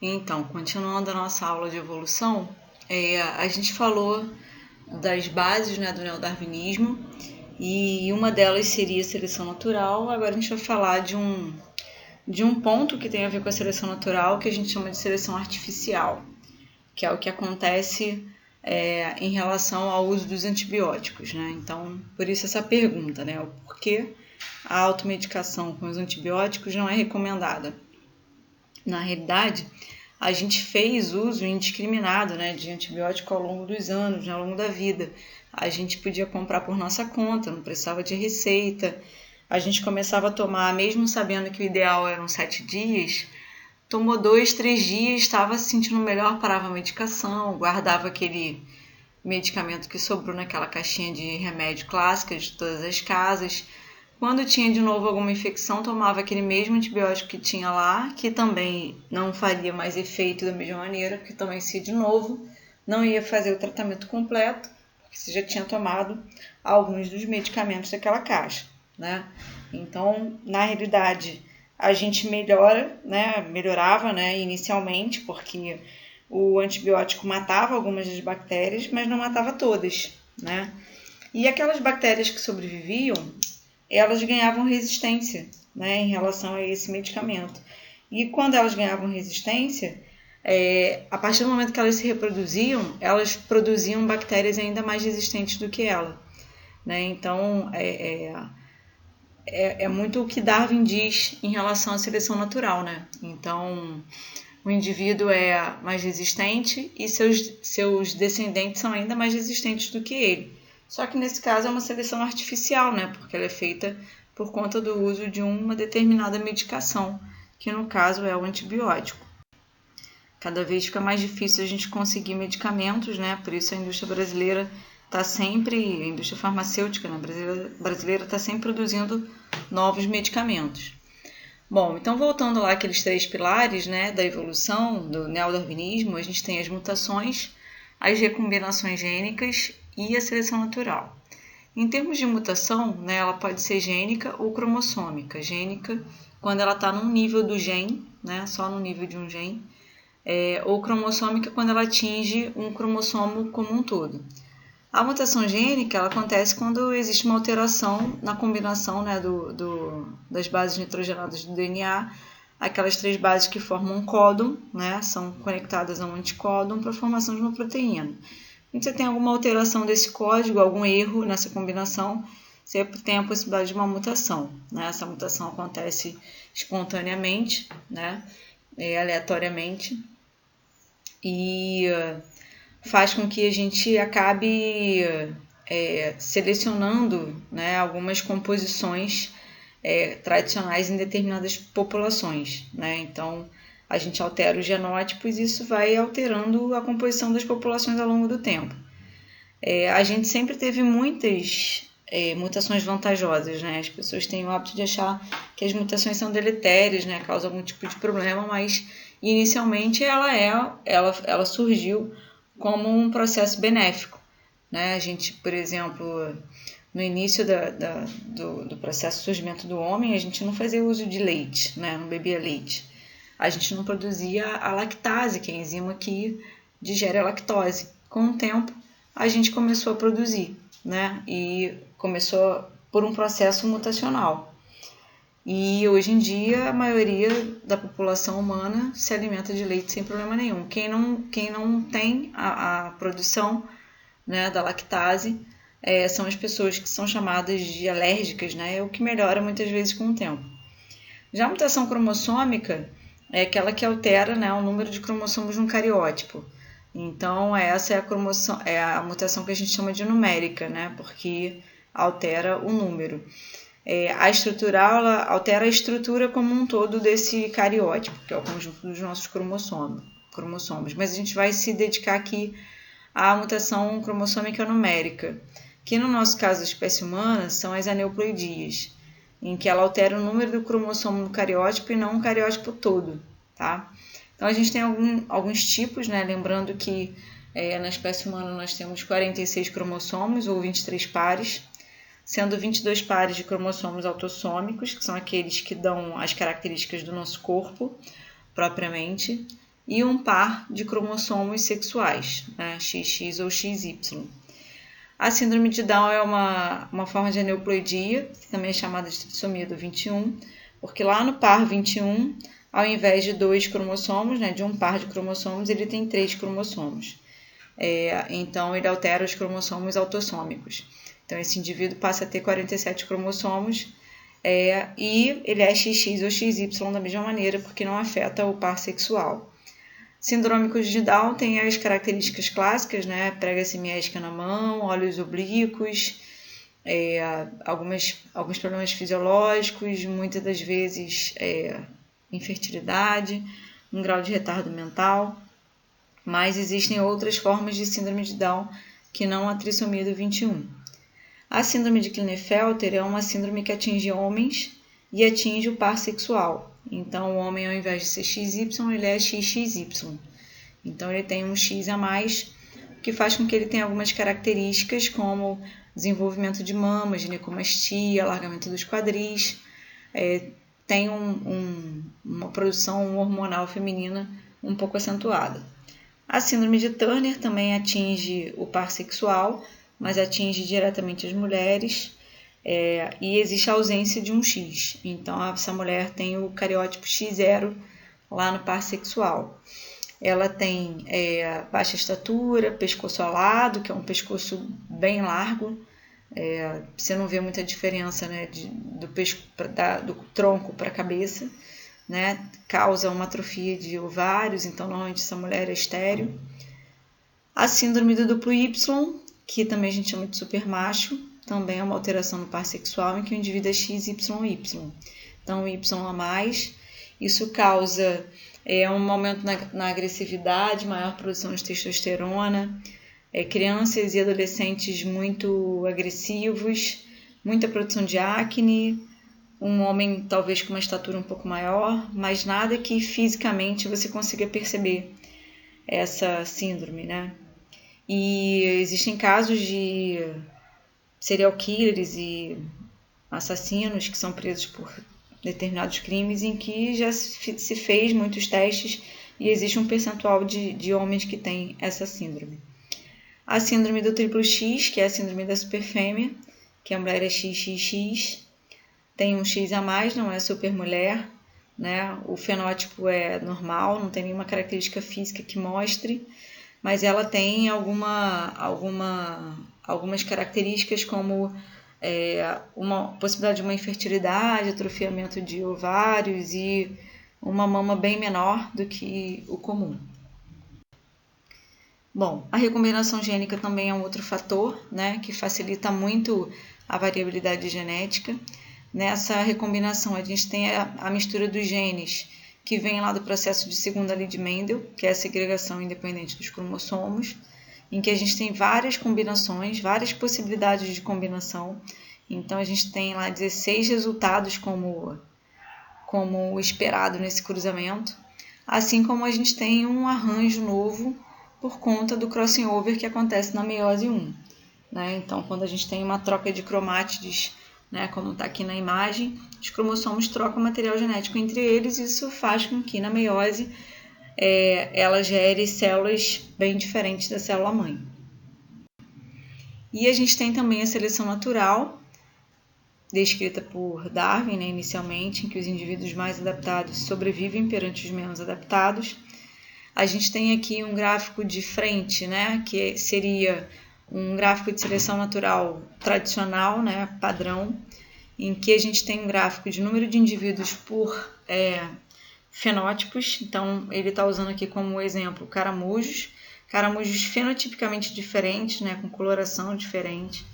Então, continuando a nossa aula de evolução, a gente falou das bases, né, do neodarwinismo, e uma delas seria a seleção natural. Agora a gente vai falar de um ponto que tem a ver com a seleção natural, que a gente chama de seleção artificial, que é o que acontece em relação ao uso dos antibióticos, né? Então, por isso essa pergunta, né? O porquê a automedicação com os antibióticos não é recomendada. Na realidade, a gente fez uso indiscriminado, né, de antibiótico ao longo dos anos, ao longo da vida. A gente podia comprar por nossa conta, não precisava de receita. A gente começava a tomar, mesmo sabendo que o ideal eram 7 dias, tomou 2, 3 dias, estava se sentindo melhor, parava a medicação, guardava aquele medicamento que sobrou naquela caixinha de remédio clássica de todas as casas. Quando tinha de novo alguma infecção, tomava aquele mesmo antibiótico que tinha lá, que também não faria mais efeito da mesma maneira, porque também se de novo não ia fazer o tratamento completo, porque você já tinha tomado alguns dos medicamentos daquela caixa, né? Então, na realidade, a gente melhorava, né, inicialmente, porque o antibiótico matava algumas das bactérias, mas não matava todas, né? E aquelas bactérias que sobreviviam, elas ganhavam resistência, né, em relação a esse medicamento. E quando elas ganhavam resistência, a partir do momento que elas se reproduziam, elas produziam bactérias ainda mais resistentes do que ela, né? Então, é muito o que Darwin diz em relação à seleção natural, né? Então, o indivíduo é mais resistente e seus descendentes são ainda mais resistentes do que ele. Só que nesse caso é uma seleção artificial, né? Porque ela é feita por conta do uso de uma determinada medicação, que no caso é o antibiótico. Cada vez fica mais difícil a gente conseguir medicamentos, né? Por isso a indústria brasileira está sempre, a indústria farmacêutica, né, brasileira está sempre produzindo novos medicamentos. Bom, então voltando lá àqueles 3 pilares, né, da evolução, do neodarwinismo, a gente tem as mutações, as recombinações gênicas e a seleção natural. Em termos de mutação, né, ela pode ser gênica ou cromossômica. Gênica, quando ela está num nível do gene, né, só no nível de um gene, ou cromossômica, quando ela atinge um cromossomo como um todo. A mutação gênica ela acontece quando existe uma alteração na combinação, né, das bases nitrogenadas do DNA, aquelas 3 bases que formam um códon, né, são conectadas a um anticódon para a formação de uma proteína. Quando você tem alguma alteração desse código, algum erro nessa combinação, você tem a possibilidade de uma mutação, né? Essa mutação acontece espontaneamente, né, aleatoriamente, e faz com que a gente acabe selecionando, né, algumas composições tradicionais em determinadas populações, né? Então, a gente altera os genótipos e isso vai alterando a composição das populações ao longo do tempo. A gente sempre teve muitas mutações vantajosas, né? As pessoas têm o hábito de achar que as mutações são deletérias, né? Causam algum tipo de problema, mas inicialmente ela surgiu como um processo benéfico, né? A gente, por exemplo, no início do processo de surgimento do homem, a gente não fazia uso de leite, né? Não bebia leite. A gente não produzia a lactase, que é a enzima que digere a lactose. Com o tempo, a gente começou a produzir, né? E começou por um processo mutacional. E hoje em dia, a maioria da população humana se alimenta de leite sem problema nenhum. Quem não tem a produção, né, da lactase são as pessoas que são chamadas de alérgicas, né? O que melhora muitas vezes com o tempo. Já a mutação cromossômica é aquela que altera, né, o número de cromossomos num cariótipo. Então, essa é a mutação que a gente chama de numérica, né, porque altera o número. A estrutural, ela altera a estrutura como um todo desse cariótipo, que é o conjunto dos nossos cromossomos. Mas a gente vai se dedicar aqui à mutação cromossômica numérica, que no nosso caso da espécie humana são as aneuploidias, em que ela altera o número do cromossomo no cariótipo e não o cariótipo todo, tá? Então a gente tem alguns tipos, né? Lembrando que na espécie humana nós temos 46 cromossomos ou 23 pares, sendo 22 pares de cromossomos autossômicos, que são aqueles que dão as características do nosso corpo propriamente, e um par de cromossomos sexuais, né, XX ou XY. A síndrome de Down é uma forma de aneuploidia, que também é chamada de trissomia do 21, porque lá no par 21, ao invés de 2 cromossomos, né, de um par de cromossomos, ele tem 3 cromossomos. Então, ele altera os cromossomos autossômicos. Então, esse indivíduo passa a ter 47 cromossomos e ele é XX ou XY da mesma maneira, porque não afeta o par sexual. Síndromicos de Down tem as características clássicas, né? Prega semiética na mão, olhos oblíquos, alguns problemas fisiológicos, muitas das vezes infertilidade, um grau de retardo mental. Mas existem outras formas de síndrome de Down que não a trissomia do 21. A síndrome de Klinefelter é uma síndrome que atinge homens e atinge o par sexual. Então, o homem, ao invés de ser XY, ele é XXY. Então, ele tem um X a mais, que faz com que ele tenha algumas características, como desenvolvimento de mamas, ginecomastia, alargamento dos quadris, tem uma produção hormonal feminina um pouco acentuada. A síndrome de Turner também atinge o par sexual, mas atinge diretamente as mulheres, e existe a ausência de um X. Então, essa mulher tem o cariótipo X0 lá no par sexual. Ela tem baixa estatura, pescoço alado, que é um pescoço bem largo. Você não vê muita diferença, né, do tronco para a cabeça, né? Causa uma atrofia de ovários, então normalmente essa mulher é estéril. A síndrome do duplo Y, que também a gente chama de supermacho, também é uma alteração no par sexual em que o indivíduo é XYY. Então, Y a mais, isso causa um aumento na agressividade, maior produção de testosterona, crianças e adolescentes muito agressivos, muita produção de acne, um homem talvez com uma estatura um pouco maior, mas nada que fisicamente você consiga perceber essa síndrome, né? E existem casos de serial killers e assassinos que são presos por determinados crimes em que já se fez muitos testes e existe um percentual de homens que têm essa síndrome. A síndrome do triplo X, que é a síndrome da superfêmea, que a mulher é XXX, tem um X a mais, não é supermulher, né? O fenótipo é normal, não tem nenhuma característica física que mostre, mas ela tem algumas características como uma possibilidade de uma infertilidade, atrofiamento de ovários e uma mama bem menor do que o comum. Bom, a recombinação gênica também é um outro fator, né, que facilita muito a variabilidade genética. Nessa recombinação a gente tem a mistura dos genes que vem lá do processo de segunda lei de Mendel, que é a segregação independente dos cromossomos, em que a gente tem várias combinações, várias possibilidades de combinação. Então, a gente tem lá 16 resultados como esperado nesse cruzamento, assim como a gente tem um arranjo novo por conta do crossing over que acontece na meiose 1. Né? Então, quando a gente tem uma troca de cromátides, né, como está aqui na imagem, os cromossomos trocam material genético entre eles, e isso faz com que na meiose ela gere células bem diferentes da célula-mãe. E a gente tem também a seleção natural, descrita por Darwin, né, inicialmente, em que os indivíduos mais adaptados sobrevivem perante os menos adaptados. A gente tem aqui um gráfico de frente, né, que seria um gráfico de seleção natural tradicional, né, padrão, em que a gente tem um gráfico de número de indivíduos por fenótipos. Então, ele está usando aqui como exemplo caramujos fenotipicamente diferentes, né, com coloração diferente.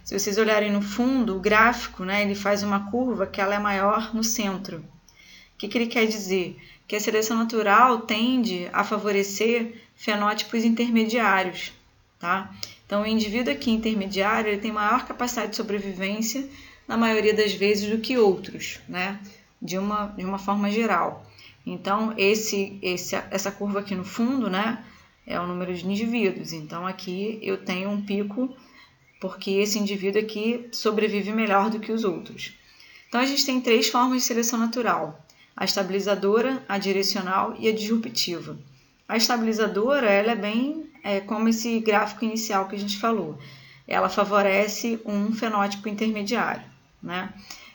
Se vocês olharem no fundo, o gráfico, né, ele faz uma curva que ela é maior no centro. O que ele quer dizer? Que a seleção natural tende a favorecer fenótipos intermediários, tá? Então, o indivíduo aqui intermediário ele tem maior capacidade de sobrevivência, na maioria das vezes, do que outros, né? De uma forma geral. Então, essa curva aqui no fundo, né, é o número de indivíduos. Então, aqui eu tenho um pico, porque esse indivíduo aqui sobrevive melhor do que os outros. Então, a gente tem 3 formas de seleção natural: a estabilizadora, a direcional e a disruptiva. A estabilizadora, ela é bem como esse gráfico inicial que a gente falou. Ela favorece um fenótipo intermediário, né?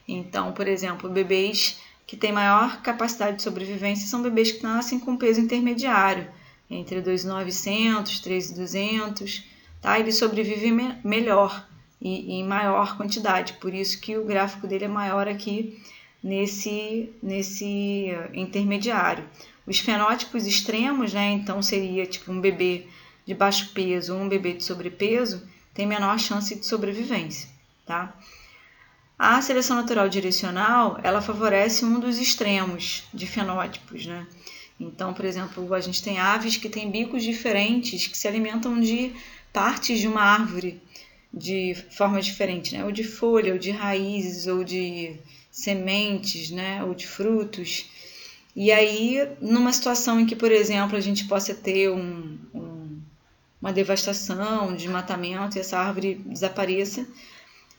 Então, por exemplo, bebês que têm maior capacidade de sobrevivência são bebês que nascem com peso intermediário, entre 2.900, 3.200, tá? Ele sobrevive melhor e em maior quantidade, por isso que o gráfico dele é maior aqui nesse intermediário. Os fenótipos extremos, né? Então seria tipo um bebê de baixo peso ou um bebê de sobrepeso, tem menor chance de sobrevivência, tá? A seleção natural direcional, ela favorece um dos extremos de fenótipos, né? Então, por exemplo, a gente tem aves que têm bicos diferentes, que se alimentam de partes de uma árvore de forma diferente, né? Ou de folha, ou de raízes, ou de sementes, né? Ou de frutos. E aí, numa situação em que, por exemplo, a gente possa ter uma devastação, um desmatamento, e essa árvore desapareça,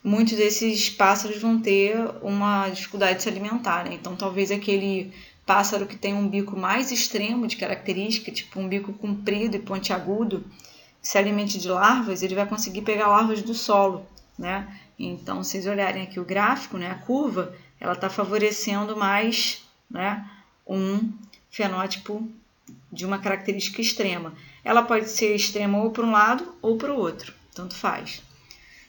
muitos desses pássaros vão ter uma dificuldade de se alimentar, né? Então, talvez aquele pássaro que tem um bico mais extremo de característica, tipo um bico comprido e pontiagudo, se alimente de larvas, ele vai conseguir pegar larvas do solo, né? Então, se vocês olharem aqui o gráfico, né, a curva, ela está favorecendo mais, né, um fenótipo de uma característica extrema. Ela pode ser extrema ou para um lado ou para o outro, tanto faz.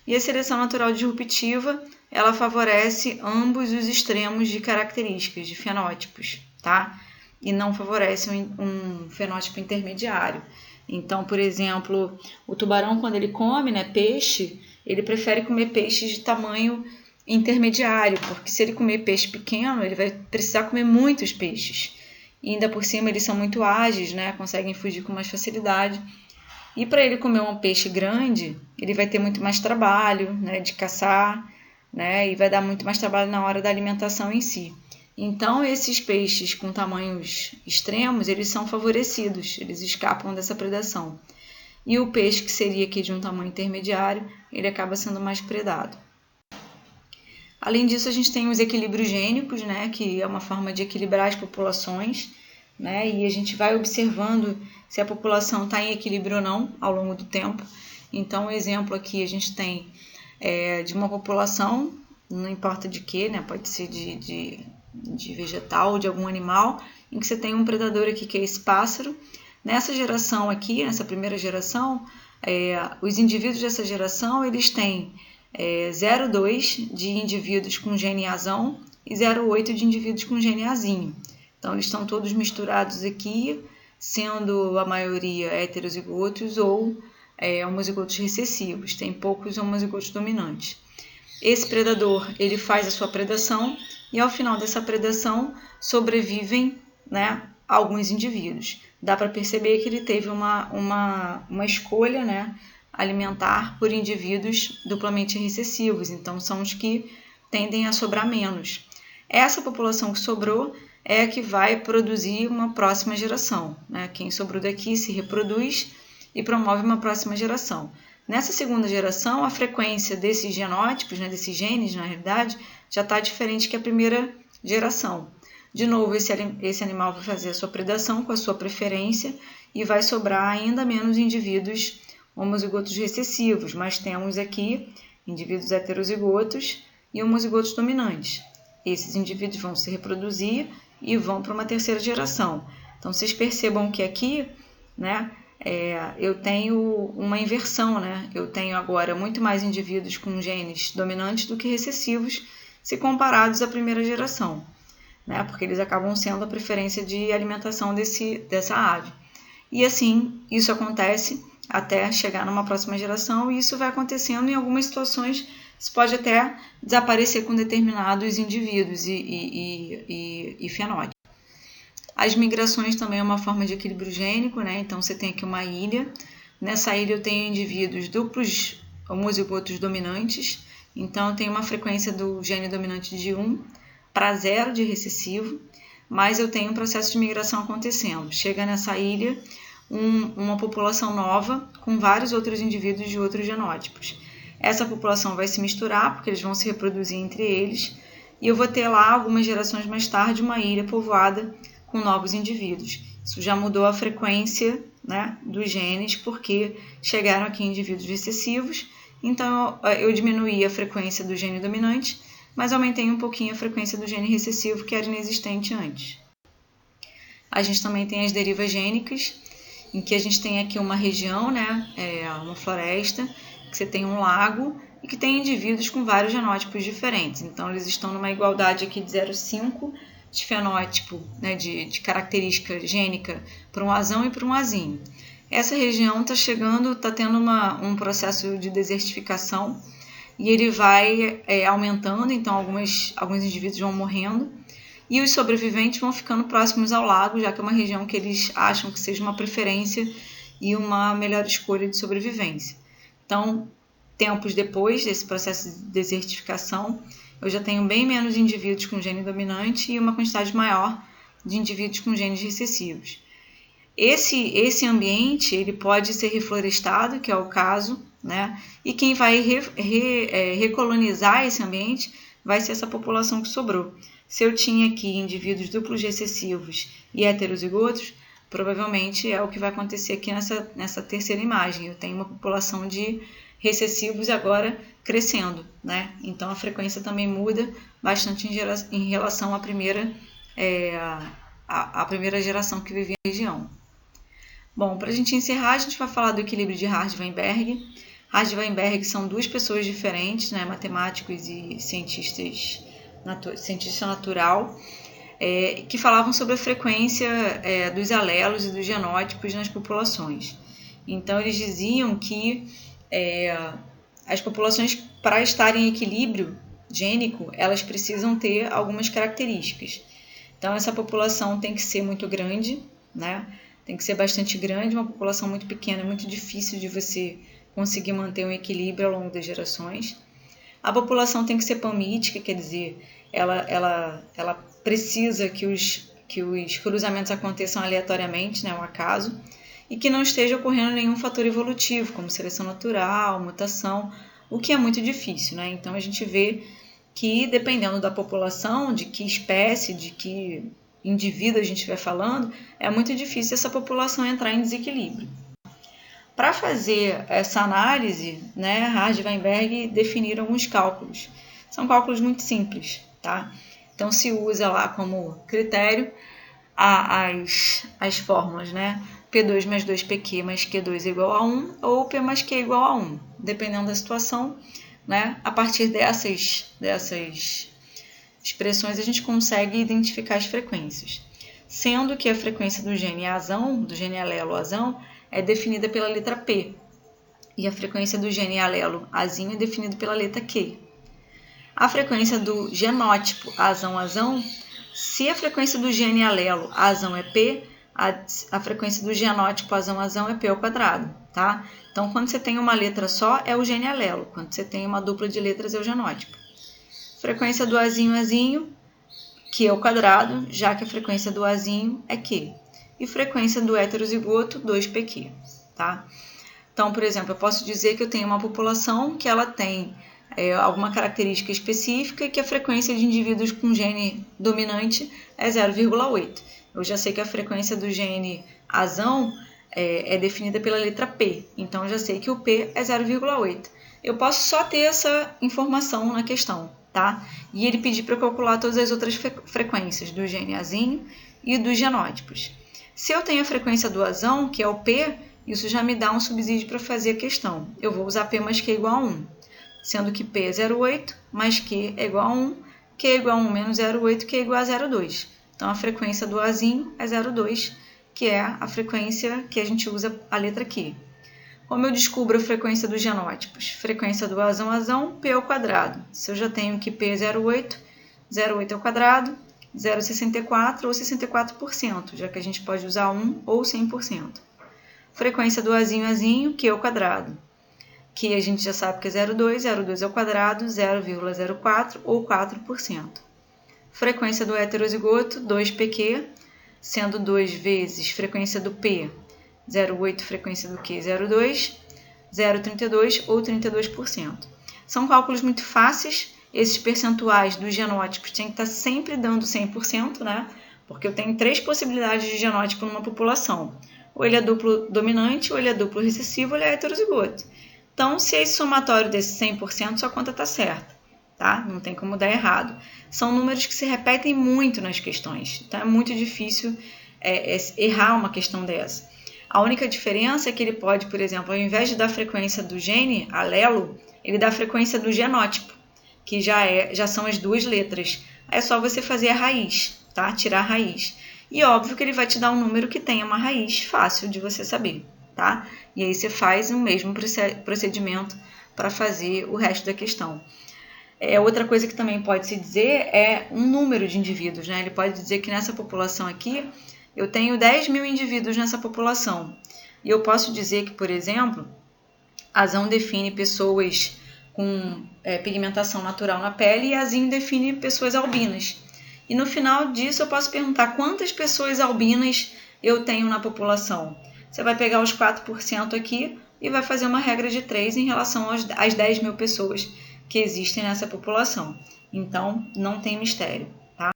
E a seleção natural disruptiva, ela favorece ambos os extremos de características, de fenótipos, tá? E não favorece um fenótipo intermediário. Então, por exemplo, o tubarão, quando ele come, né, peixe, ele prefere comer peixes de tamanho intermediário, porque se ele comer peixe pequeno, ele vai precisar comer muitos peixes. E ainda por cima eles são muito ágeis, né, conseguem fugir com mais facilidade. E para ele comer um peixe grande, ele vai ter muito mais trabalho, né, de caçar, né, e vai dar muito mais trabalho na hora da alimentação em si. Então, esses peixes com tamanhos extremos, eles são favorecidos, eles escapam dessa predação. E o peixe que seria aqui de um tamanho intermediário, ele acaba sendo mais predado. Além disso, a gente tem os equilíbrios gênicos, né, que é uma forma de equilibrar as populações, né, e a gente vai observando se a população está em equilíbrio ou não ao longo do tempo. Então, um exemplo aqui a gente tem de uma população, não importa de que, né, pode ser de vegetal ou de algum animal, em que você tem um predador aqui que é esse pássaro. Nessa geração aqui, nessa primeira geração, os indivíduos dessa geração, eles têm 0,2 de indivíduos com gene azão e 0,8 de indivíduos com gene azinho. Então, eles estão todos misturados aqui, sendo a maioria heterozigotos ou homozigotos recessivos. Tem poucos homozigotos dominantes. Esse predador, ele faz a sua predação e ao final dessa predação sobrevivem, né, alguns indivíduos. Dá para perceber que ele teve uma escolha, né, alimentar por indivíduos duplamente recessivos, então são os que tendem a sobrar menos. Essa população que sobrou é a que vai produzir uma próxima geração, né? Quem sobrou daqui se reproduz e promove uma próxima geração. Nessa segunda geração, a frequência desses genótipos, né, desses genes, na realidade, já está diferente que a primeira geração. De novo, esse animal vai fazer a sua predação com a sua preferência e vai sobrar ainda menos indivíduos homozigotos recessivos, mas temos aqui indivíduos heterozigotos e homozigotos dominantes. Esses indivíduos vão se reproduzir e vão para uma terceira geração. Então, vocês percebam que aqui, né, eu tenho uma inversão, né? Eu tenho agora muito mais indivíduos com genes dominantes do que recessivos, se comparados à primeira geração, né? Porque eles acabam sendo a preferência de alimentação dessa ave. E assim, isso acontece até chegar numa próxima geração, e isso vai acontecendo em algumas situações, isso pode até desaparecer com determinados indivíduos e fenótipos. As migrações também é uma forma de equilíbrio gênico, né? Então você tem aqui uma ilha, nessa ilha eu tenho indivíduos duplos homozigotos dominantes, então eu tenho uma frequência do gene dominante de 1 para 0 de recessivo, mas eu tenho um processo de migração acontecendo. Chega nessa ilha uma população nova com vários outros indivíduos de outros genótipos. Essa população vai se misturar, porque eles vão se reproduzir entre eles, e eu vou ter lá, algumas gerações mais tarde, uma ilha povoada com novos indivíduos. Isso já mudou a frequência, né, dos genes, porque chegaram aqui indivíduos recessivos. Então, eu diminuí a frequência do gene dominante, mas aumentei um pouquinho a frequência do gene recessivo, que era inexistente antes. A gente também tem as derivas gênicas, em que a gente tem aqui uma região, né, uma floresta, que você tem um lago e que tem indivíduos com vários genótipos diferentes. Então, eles estão numa igualdade aqui de 0,5 de fenótipo, né, de característica gênica para um azão e para um azinho. Essa região está tendo um processo de desertificação e ele vai aumentando, então alguns indivíduos vão morrendo e os sobreviventes vão ficando próximos ao lago, já que é uma região que eles acham que seja uma preferência e uma melhor escolha de sobrevivência. Então, tempos depois desse processo de desertificação, eu já tenho bem menos indivíduos com gene dominante e uma quantidade maior de indivíduos com genes recessivos. Esse ambiente ele pode ser reflorestado, que é o caso, né? E quem vai recolonizar esse ambiente vai ser essa população que sobrou. Se eu tinha aqui indivíduos duplos recessivos e heterozigotos, provavelmente é o que vai acontecer aqui nessa terceira imagem. Eu tenho uma população de recessivos agora crescendo, né? Então a frequência também muda bastante em relação à primeira geração que vivia na região. Bom, para a gente encerrar, a gente vai falar do equilíbrio de Hardy-Weinberg. Hardy-Weinberg são duas pessoas diferentes, né? Matemáticos e cientista natural, que falavam sobre a frequência dos alelos e dos genótipos nas populações. Então eles diziam que as populações, para estarem em equilíbrio gênico, elas precisam ter algumas características. Então, essa população tem que ser muito grande, né? Tem que ser bastante grande. Uma população muito pequena é muito difícil de você conseguir manter um equilíbrio ao longo das gerações. A população tem que ser palmítica, quer dizer, ela precisa que os cruzamentos aconteçam aleatoriamente, né, ao acaso, e que não esteja ocorrendo nenhum fator evolutivo, como seleção natural, mutação, o que é muito difícil, né? Então, a gente vê que, dependendo da população, de que espécie, de que indivíduo a gente estiver falando, é muito difícil essa população entrar em desequilíbrio. Para fazer essa análise, né, Hardy-Weinberg definiram alguns cálculos. São cálculos muito simples, tá? Então, se usa lá como critério as fórmulas, né? P2 mais 2PQ mais Q2 igual a 1 ou P mais Q igual a 1, dependendo da situação, né? A partir dessas expressões a gente consegue identificar as frequências, sendo que a frequência do gene azão, do gene alelo azão, é definida pela letra P e a frequência do gene alelo azinho é definida pela letra Q. A frequência do genótipo azão-azão, se a frequência do gene alelo azão é P, a frequência do genótipo azão-azão é P ao quadrado, tá? Então, quando você tem uma letra só, é o gene alelo. Quando você tem uma dupla de letras, é o genótipo. Frequência do azinho, Q ao quadrado, já que a frequência do azinho é Q. E frequência do heterozigoto, 2PQ, tá? Então, por exemplo, eu posso dizer que eu tenho uma população que ela tem alguma característica específica e que a frequência de indivíduos com gene dominante é 0,8. Eu já sei que a frequência do gene azão é definida pela letra P, então eu já sei que o P é 0,8. Eu posso só ter essa informação na questão, tá? E ele pediu para eu calcular todas as outras frequências do gene azinho e dos genótipos. Se eu tenho a frequência do azão, que é o P, isso já me dá um subsídio para fazer a questão. Eu vou usar P mais Q igual a 1, sendo que P é 0,8 mais Q é igual a 1, Q é igual a 1 menos 0,8, Q é igual a 0,2. Então, a frequência do azinho é 0,2, que é a frequência que a gente usa a letra Q. Como eu descubro a frequência dos genótipos? Frequência do azão, P ao quadrado. Se eu já tenho que P é 0,8, 0,8 ao quadrado, 0,64 ou 64%, já que a gente pode usar 1 ou 100%. Frequência do azinho, Q ao quadrado, que a gente já sabe que é 0,2 ao quadrado, 0,04 ou 4%. Frequência do heterozigoto, 2PQ, sendo 2 vezes frequência do P, 0,8, frequência do Q, 0,2, 0,32 ou 32%. São cálculos muito fáceis. Esses percentuais dos genótipos têm que estar sempre dando 100%, né? porque eu tenho 3 possibilidades de genótipo numa população. Ou ele é duplo dominante, ou ele é duplo recessivo, ou ele é heterozigoto. Então, se é esse somatório desse 100%, sua conta está certa, tá? Não tem como dar errado. São números que se repetem muito nas questões, então é muito difícil errar uma questão dessa. A única diferença é que ele pode, por exemplo, ao invés de dar frequência do gene, alelo, ele dá a frequência do genótipo, que já são as 2 letras. É só você fazer a raiz, tá? Tirar a raiz. E óbvio que ele vai te dar um número que tenha uma raiz fácil de você saber, tá? E aí você faz o mesmo procedimento para fazer o resto da questão. Outra coisa que também pode se dizer é um número de indivíduos, né? Ele pode dizer que nessa população aqui, eu tenho 10 mil indivíduos nessa população. E eu posso dizer que, por exemplo, a ZAN define pessoas com pigmentação natural na pele e a ZIN define pessoas albinas. E no final disso eu posso perguntar quantas pessoas albinas eu tenho na população. Você vai pegar os 4% aqui e vai fazer uma regra de 3 em relação às 10 mil pessoas que existem nessa população. Então, não tem mistério, tá?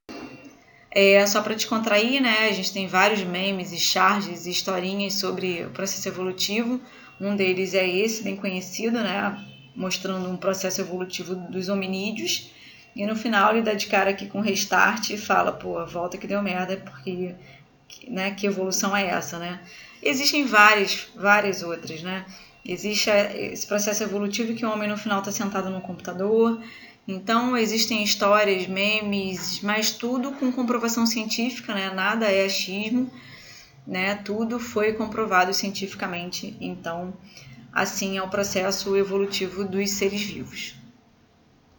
Só para descontrair, né? A gente tem vários memes e charges e historinhas sobre o processo evolutivo. Um deles é esse, bem conhecido, né? Mostrando um processo evolutivo dos hominídeos. E no final ele dá de cara aqui com restart e fala, pô, volta que deu merda, porque, né, que evolução é essa, né? Existem várias outras, né? Existe esse processo evolutivo que o homem no final está sentado no computador. Então existem histórias, memes, mas tudo com comprovação científica, né? Nada é achismo, né? Tudo foi comprovado cientificamente. Então, assim é o processo evolutivo dos seres vivos.